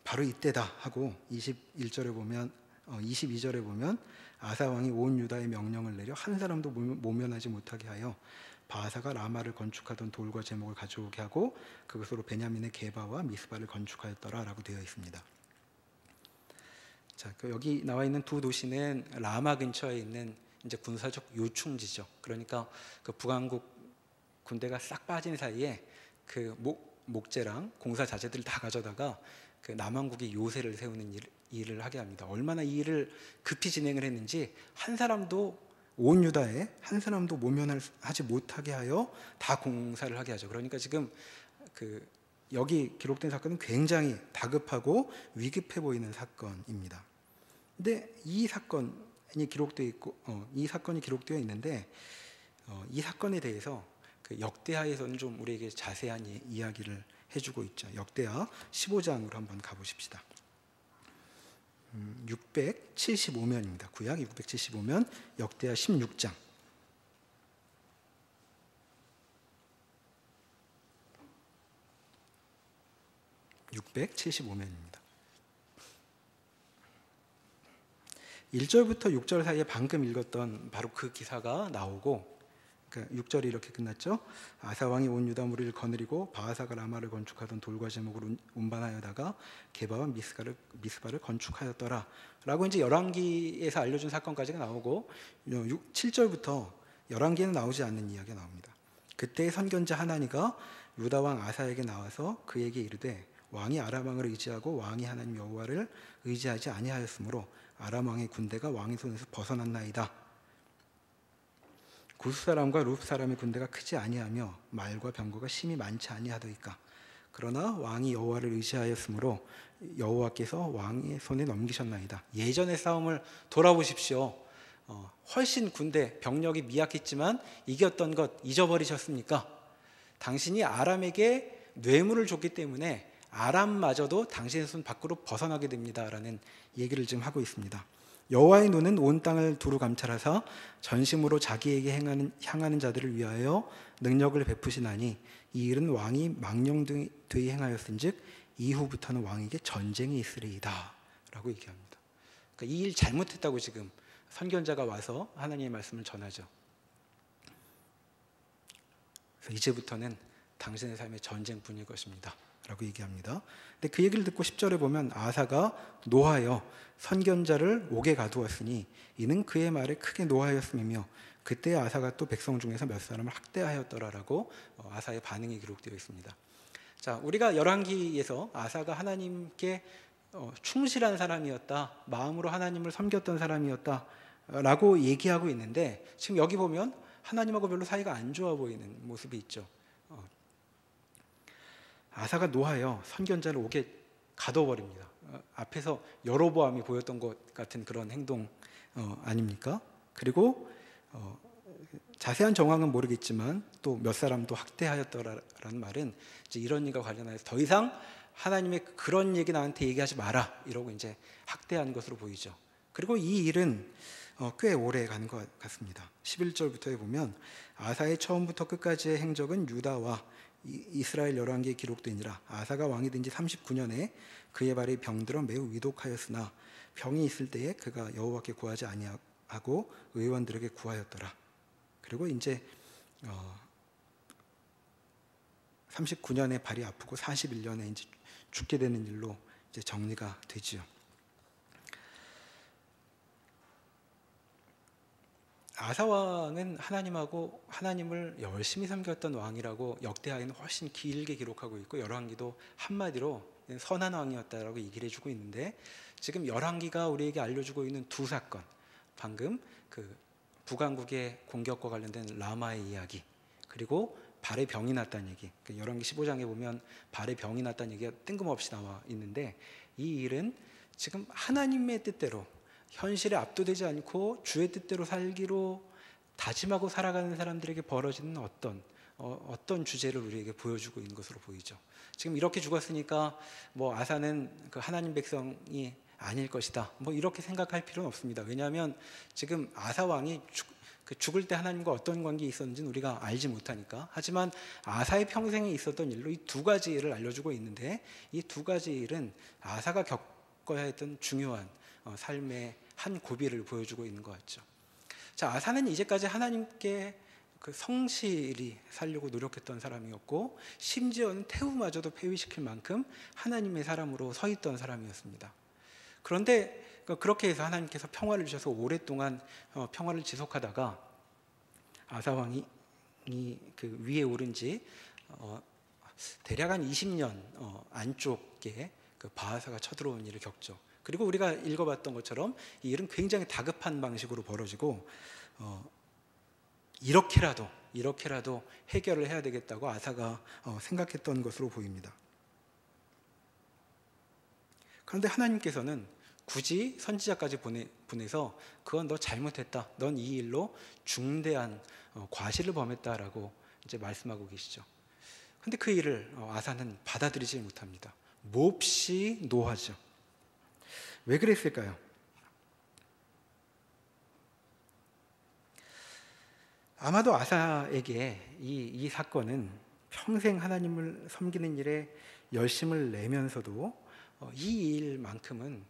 S2: 바로 이때다 하고 22절에 보면 아사 왕이 온 유다의 명령을 내려 한 사람도 모면하지 못하게 하여 바하사가 라마를 건축하던 돌과 제목을 가져오게 하고 그것으로 베냐민의 게바와 미스바를 건축하였더라라고 되어 있습니다. 자, 여기 나와 있는 두 도시는 라마 근처에 있는 이제 군사적 요충지죠. 그러니까 그 북왕국 군대가 싹 빠진 사이에 그 목재랑 공사 자재들을 다 가져다가 그 남왕국의 요새를 세우는 일을 하게 합니다. 얼마나 이 일을 급히 진행을 했는지 한 사람도 온 유다에 한 사람도 모면하지 못하게 하여 다 공사를 하게 하죠. 그러니까 지금 여기 기록된 사건은 굉장히 다급하고 위급해 보이는 사건입니다. 근데 이 사건이 기록되어 있고 이 사건이 기록되어 있는데 이 사건에 대해서 그 역대하에서는 좀 우리에게 자세한 이야기를 해주고 있죠. 역대하 15장으로 한번 가보십시다. 675면입니다. 구약 675면 역대하 16장. 675면입니다. 1절부터 6절 사이에 방금 읽었던 바로 그 기사가 나오고, 그러니까 6절이 이렇게 끝났죠. 아사 왕이 온 유다 무리를 거느리고 바하사가 라마를 건축하던 돌과 제목으로 운반하여다가 게바와 미스바를 건축하였더라 라고 이제 열왕기에서 알려준 사건까지가 나오고, 7절부터 열왕기에는 나오지 않는 이야기가 나옵니다. 그때 선견자 하나니가 유다 왕 아사에게 나와서 그에게 이르되 왕이 아람 왕을 의지하고 왕이 하나님 여호와를 의지하지 아니하였으므로 아람 왕의 군대가 왕의 손에서 벗어났나이다. 구스 사람과 룹 사람의 군대가 크지 아니하며 말과 병거가 심히 많지 아니하더이까. 그러나 왕이 여호와를 의지하였으므로 여호와께서 왕의 손에 넘기셨나이다. 예전의 싸움을 돌아보십시오. 훨씬 군대 병력이 미약했지만 이겼던 것 잊어버리셨습니까? 당신이 아람에게 뇌물을 줬기 때문에 아람마저도 당신의 손 밖으로 벗어나게 됩니다라는 얘기를 지금 하고 있습니다. 여호와의 눈은 온 땅을 두루 감찰하사 전심으로 자기에게 향하는 자들을 위하여 능력을 베푸시나니 이 일은 왕이 망령되이 행하였은즉 이후부터는 왕에게 전쟁이 있으리이다 라고 얘기합니다. 그러니까 이 일 잘못했다고 지금 선견자가 와서 하나님의 말씀을 전하죠. 그래서 이제부터는 당신의 삶의 전쟁뿐일 것입니다 라고 얘기합니다. 근데 그 얘기를 듣고 10절에 보면 아사가 노하여 선견자를 옥에 가두었으니 이는 그의 말에 크게 노하였음이며 그때 아사가 또 백성 중에서 몇 사람을 학대하였더라라고 아사의 반응이 기록되어 있습니다. 자, 우리가 열왕기에서 아사가 하나님께 충실한 사람이었다, 마음으로 하나님을 섬겼던 사람이었다 라고 얘기하고 있는데, 지금 여기 보면 하나님하고 별로 사이가 안 좋아 보이는 모습이 있죠. 아사가 노하여 선견자를 옥에 가둬버립니다. 앞에서 여로보암이 보였던 것 같은 그런 행동 아닙니까? 그리고 자세한 정황은 모르겠지만 또 몇 사람도 학대하였더라라는 말은 이제 이런 일과 관련해서 더 이상 하나님의 그런 얘기 나한테 얘기하지 마라 이러고 이제 학대한 것으로 보이죠. 그리고 이 일은 꽤 오래 간 것 같습니다. 11절부터에 보면 아사의 처음부터 끝까지의 행적은 유다와 이스라엘 열왕기에 기록되니라. 아사가 왕이 된 지 39년에 그의 발에 병들어 매우 위독하였으나 병이 있을 때에 그가 여호와께 구하지 아니하고 의원들에게 구하였더라. 그리고 이제 39년에 발이 아프고 41년에 이제 죽게 되는 일로 이제 정리가 되지요. 아사 왕은 하나님을 열심히 섬겼던 왕이라고 역대하에는 훨씬 길게 기록하고 있고, 열왕기도 한마디로 선한 왕이었다라고 얘기를 해주고 있는데, 지금 열왕기가 우리에게 알려주고 있는 두 사건, 방금 그 북왕국의 공격과 관련된 라마의 이야기, 그리고 발에 병이 났다는 얘기, 열왕기 15장에 보면 발에 병이 났다는 얘기가 뜬금없이 나와 있는데, 이 일은 지금 하나님의 뜻대로 현실에 압도되지 않고 주의 뜻대로 살기로 다짐하고 살아가는 사람들에게 벌어지는 어떤 주제를 우리에게 보여주고 있는 것으로 보이죠. 지금 이렇게 죽었으니까 뭐 아사는 그 하나님 백성이 아닐 것이다, 뭐 이렇게 생각할 필요는 없습니다. 왜냐하면 지금 아사 왕이 죽을 때 하나님과 어떤 관계에 있었는지는 우리가 알지 못하니까. 하지만 아사의 평생에 있었던 일로 이 두 가지 일을 알려주고 있는데, 이 두 가지 일은 아사가 겪어야 했던 중요한 삶의 한 고비를 보여주고 있는 것 같죠. 자, 아사는 이제까지 하나님께 그 성실히 살려고 노력했던 사람이었고, 심지어는 태우마저도 폐위시킬 만큼 하나님의 사람으로 서 있던 사람이었습니다. 그런데 그렇게 해서 하나님께서 평화를 주셔서 오랫동안 평화를 지속하다가 아사 왕이 그 위에 오른 지 대략 한 20년 안쪽에 그 바하사가 쳐들어온 일을 겪죠. 그리고 우리가 읽어봤던 것처럼 이 일은 굉장히 다급한 방식으로 벌어지고, 이렇게라도 해결을 해야 되겠다고 아사가 생각했던 것으로 보입니다. 그런데 하나님께서는 굳이 선지자까지 보내서 그건 너 잘못했다. 넌 이 일로 중대한 과실을 범했다라고 이제 말씀하고 계시죠. 근데 그 일을 아사는 받아들이지 못합니다. 몹시 노하죠. 왜 그랬을까요? 아마도 아사에게 이 사건은 평생 하나님을 섬기는 일에 열심을 내면서도 이 일만큼은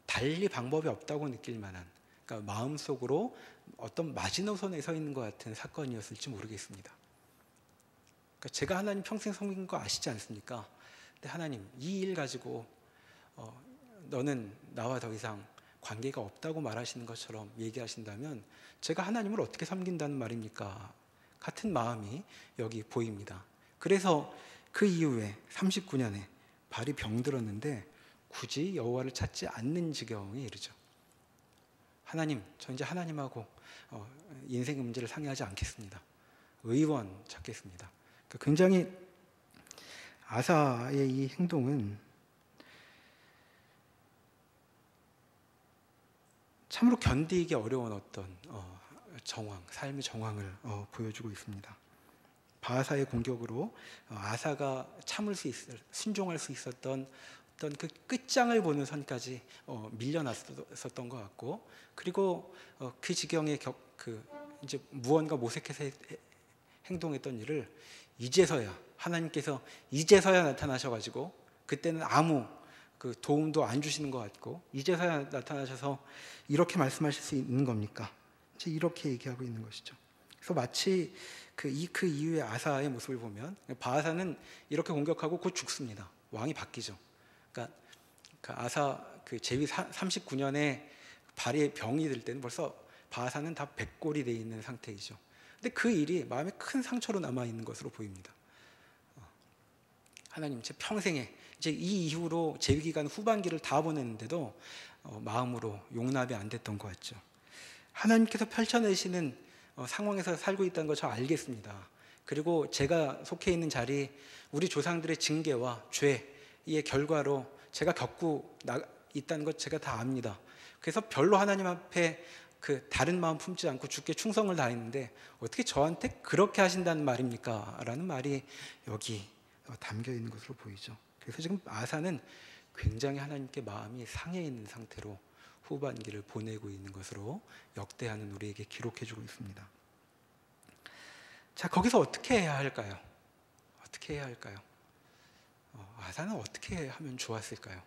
S2: 달리 방법이 없다고 느낄 만한, 그러니까 마음속으로 어떤 마지노선에 서 있는 것 같은 사건이었을지 모르겠습니다. 그러니까 제가 하나님 평생 섬긴 거 아시지 않습니까? 근데 하나님 이 일 가지고 너는 나와 더 이상 관계가 없다고 말하시는 것처럼 얘기하신다면 제가 하나님을 어떻게 섬긴다는 말입니까? 같은 마음이 여기 보입니다. 그래서 그 이후에 39년에 발이 병들었는데 굳이 여호와를 찾지 않는 지경에 이르죠. 하나님, 저 이제 하나님하고 인생의 문제를 상의하지 않겠습니다. 의원 찾겠습니다. 그러니까 굉장히 아사의 이 행동은 참으로 견디기 어려운 어떤 정황, 삶의 정황을 보여주고 있습니다. 바하사의 공격으로 아사가 참을 수 순종할 수 있었던 어떤 그 끝장을 보는 선까지 밀려났었던 것 같고, 그리고 그 지경에 이제 무언가 모색해서 행동했던 일을 이제서야 하나님께서 이제서야 나타나셔가지고, 그때는 아무 그 도움도 안 주시는 것 같고 이제서야 나타나셔서 이렇게 말씀하실 수 있는 겁니까? 이제 이렇게 얘기하고 있는 것이죠. 그래서 마치 그 이후의 아사의 모습을 보면 바하사는 이렇게 공격하고 곧 죽습니다. 왕이 바뀌죠. 그러니까 그 아사 그 제위 39년에 발에 병이 들 때는 벌써 바하사는 다 백골이 돼 있는 상태이죠. 근데 그 일이 마음에 큰 상처로 남아 있는 것으로 보입니다. 하나님, 제 평생에 이제 이 이후로 제위 기간 후반기를 다 보냈는데도 마음으로 용납이 안 됐던 것 같죠. 하나님께서 펼쳐내시는 상황에서 살고 있다는 걸 저 알겠습니다. 그리고 제가 속해 있는 자리, 우리 조상들의 징계와 죄의 결과로 제가 겪고 있다는 것 제가 다 압니다. 그래서 별로 하나님 앞에 그 다른 마음 품지 않고 주께 충성을 다했는데 어떻게 저한테 그렇게 하신다는 말입니까? 라는 말이 여기 담겨 있는 것으로 보이죠. 그래서 지금 아사는 굉장히 하나님께 마음이 상해 있는 상태로 후반기를 보내고 있는 것으로 역대하는 우리에게 기록해주고 있습니다. 자, 거기서 어떻게 해야 할까요? 어떻게 해야 할까요? 아사는 어떻게 하면 좋았을까요?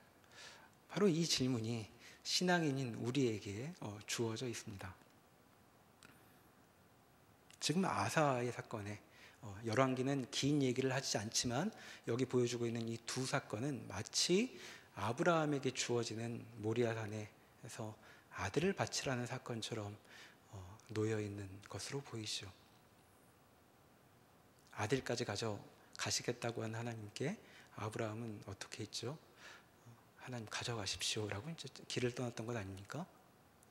S2: 바로 이 질문이 신앙인인 우리에게 주어져 있습니다. 지금 아사의 사건에 열왕기는 긴 얘기를 하지 않지만 여기 보여주고 있는 이 두 사건은 마치 아브라함에게 주어지는 모리아산에서 아들을 바치라는 사건처럼 놓여 있는 것으로 보이죠. 아들까지 가시겠다고 한 하나님께 아브라함은 어떻게 했죠? 하나님 가져가십시오라고 이제 길을 떠났던 것 아닙니까?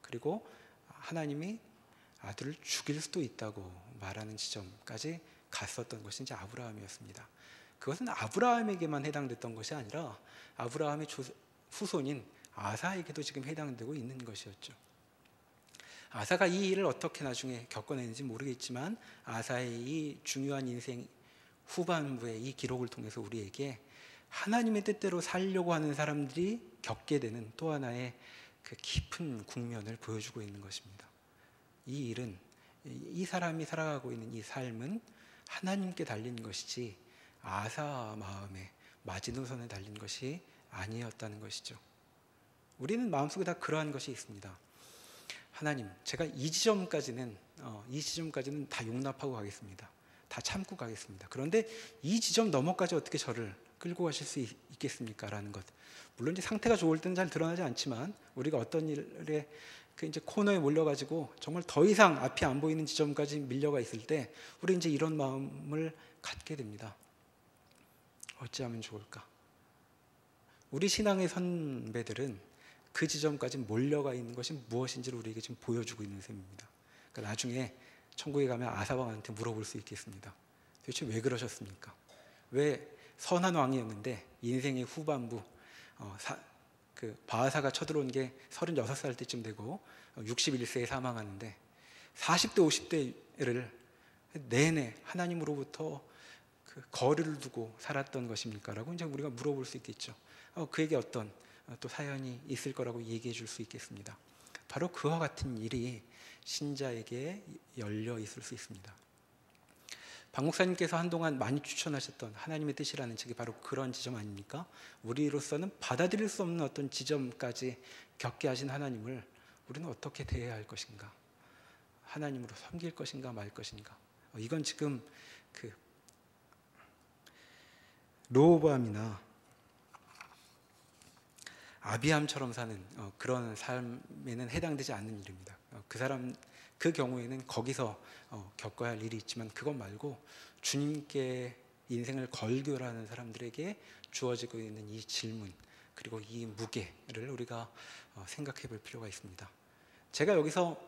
S2: 그리고 하나님이 아들을 죽일 수도 있다고 말하는 지점까지 갔었던 것이 이제 아브라함이었습니다. 그것은 아브라함에게만 해당됐던 것이 아니라 아브라함의 후손인 아사에게도 지금 해당되고 있는 것이었죠. 아사가 이 일을 어떻게 나중에 겪어내는지 모르겠지만 아사의 이 중요한 인생 후반부의 이 기록을 통해서 우리에게 하나님의 뜻대로 살려고 하는 사람들이 겪게 되는 또 하나의 그 깊은 국면을 보여주고 있는 것입니다. 이 일은, 이 사람이 살아가고 있는 이 삶은 하나님께 달린 것이지 아사 마음에 마지노선에 달린 것이 아니었다는 것이죠. 우리는 마음속에 다 그러한 것이 있습니다. 하나님, 제가 이 지점까지는 다 용납하고 가겠습니다. 다 참고 가겠습니다. 그런데 이 지점 넘어까지 어떻게 저를 끌고 가실 수 있겠습니까? 라는 것. 물론 이제 상태가 좋을 때는 잘 드러나지 않지만 우리가 어떤 일에 그 이제 코너에 몰려가지고 정말 더 이상 앞이 안 보이는 지점까지 밀려가 있을 때 우리 이제 이런 마음을 갖게 됩니다. 어찌하면 좋을까? 우리 신앙의 선배들은 그 지점까지 몰려가 있는 것이 무엇인지를 우리에게 지금 보여주고 있는 셈입니다. 그러니까 나중에 천국에 가면 아사왕한테 물어볼 수 있겠습니다. 도대체 왜 그러셨습니까? 왜 선한 왕이었는데 인생의 후반부 그 바하사가 쳐들어온 게 36살 때쯤 되고 61세에 사망하는데 40대 50대를 내내 하나님으로부터 그 거리를 두고 살았던 것입니까? 라고 이제 우리가 물어볼 수 있겠죠. 그에게 어떤 또 사연이 있을 거라고 얘기해 줄 수 있겠습니다. 바로 그와 같은 일이 신자에게 열려 있을 수 있습니다. 박 목사님께서 한동안 많이 추천하셨던 하나님의 뜻이라는 책이 바로 그런 지점 아닙니까? 우리로서는 받아들일 수 없는 어떤 지점까지 겪게 하신 하나님을 우리는 어떻게 대해야 할 것인가? 하나님으로 섬길 것인가 말 것인가? 이건 지금 그 르호보암이나 아비암처럼 사는 그런 삶에는 해당되지 않는 일입니다. 그 경우에는 거기서 겪어야 할 일이 있지만 그것 말고 주님께 인생을 걸교라는 사람들에게 주어지고 있는 이 질문 그리고 이 무게를 우리가 생각해 볼 필요가 있습니다. 제가 여기서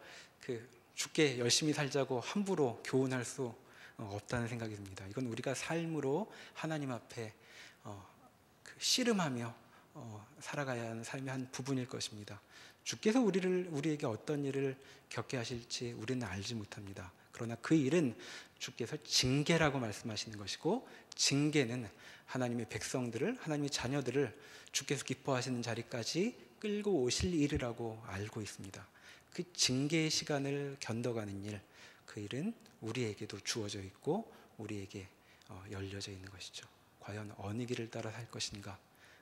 S2: 주께 열심히 살자고 함부로 교훈할 수 없다는 생각이 듭니다. 이건 우리가 삶으로 하나님 앞에 씨름하며 살아가야 하는 삶의 한 부분일 것입니다. 주께서 우리에게 어떤 일을 겪게 하실지 우리는 알지 못합니다. 그러나 그 일은 주께서 징계라고 말씀하시는 것이고, 징계는 하나님의 백성들을, 하나님의 자녀들을 주께서 기뻐하시는 자리까지 끌고 오실 일이라고 알고 있습니다. 그 징계의 시간을 견뎌가는 일, 그 일은 우리에게도 주어져 있고 우리에게 열려져 있는 것이죠. 과연 어느 길을 따라 살 것인가,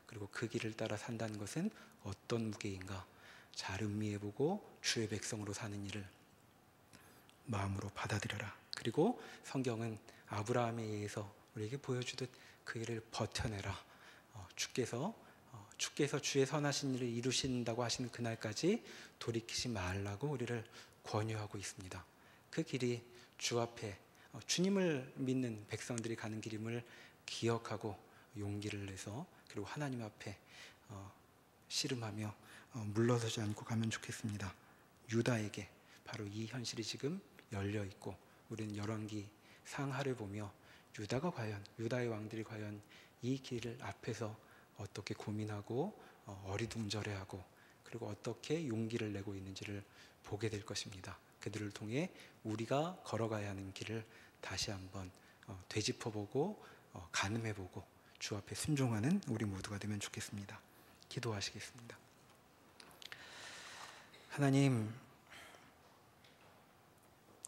S2: 그리고 그 길을 따라 산다는 것은 어떤 무게인가 잘 음미해보고 주의 백성으로 사는 일을 마음으로 받아들여라. 그리고 성경은 아브라함에 의해서 우리에게 보여주듯 그 일을 버텨내라. 주께서 주의 선하신 일을 이루신다고 하시는 그날까지 돌이키지 말라고 우리를 권유하고 있습니다. 그 길이 주 앞에 주님을 믿는 백성들이 가는 길임을 기억하고 용기를 내서, 그리고 하나님 앞에 씨름하며 물러서지 않고 가면 좋겠습니다. 유다에게 바로 이 현실이 지금 열려 있고, 우리는 열왕기 상하를 보며 유다의 왕들이 과연 이 길을 앞에서 어떻게 고민하고 어리둥절해하고, 그리고 어떻게 용기를 내고 있는지를 보게 될 것입니다. 그들을 통해 우리가 걸어가야 하는 길을 다시 한번 되짚어보고 가늠해보고 주 앞에 순종하는 우리 모두가 되면 좋겠습니다. 기도하시겠습니다.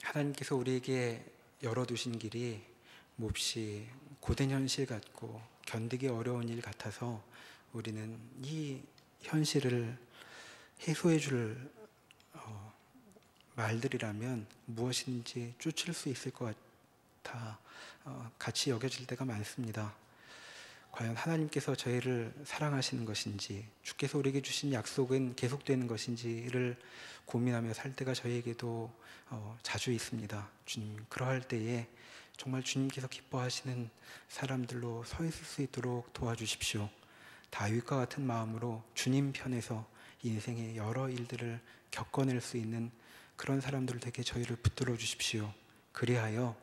S2: 하나님께서 우리에게 열어두신 길이 몹시 고된 현실 같고 견디기 어려운 일 같아서 우리는 이 현실을 해소해 줄 말들이라면 무엇인지 쫓을 수 있을 것 같아 같이 여겨질 때가 많습니다. 과연 하나님께서 저희를 사랑하시는 것인지, 주께서 우리에게 주신 약속은 계속되는 것인지를 고민하며 살 때가 저희에게도 자주 있습니다. 주님, 그러할 때에 정말 주님께서 기뻐하시는 사람들로 서 있을 수 있도록 도와주십시오. 다윗과 같은 마음으로 주님 편에서 인생의 여러 일들을 겪어낼 수 있는 그런 사람들 되게 저희를 붙들어 주십시오. 그리하여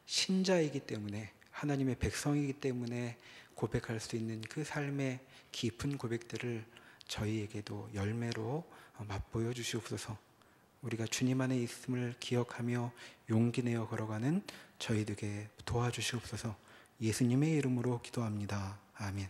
S2: 신자이기 때문에, 하나님의 백성이기 때문에 고백할 수 있는 그 삶의 깊은 고백들을 저희에게도 열매로 맛보여 주시옵소서. 우리가 주님 안에 있음을 기억하며 용기 내어 걸어가는 저희들에게 도와주시옵소서. 예수님의 이름으로 기도합니다. 아멘.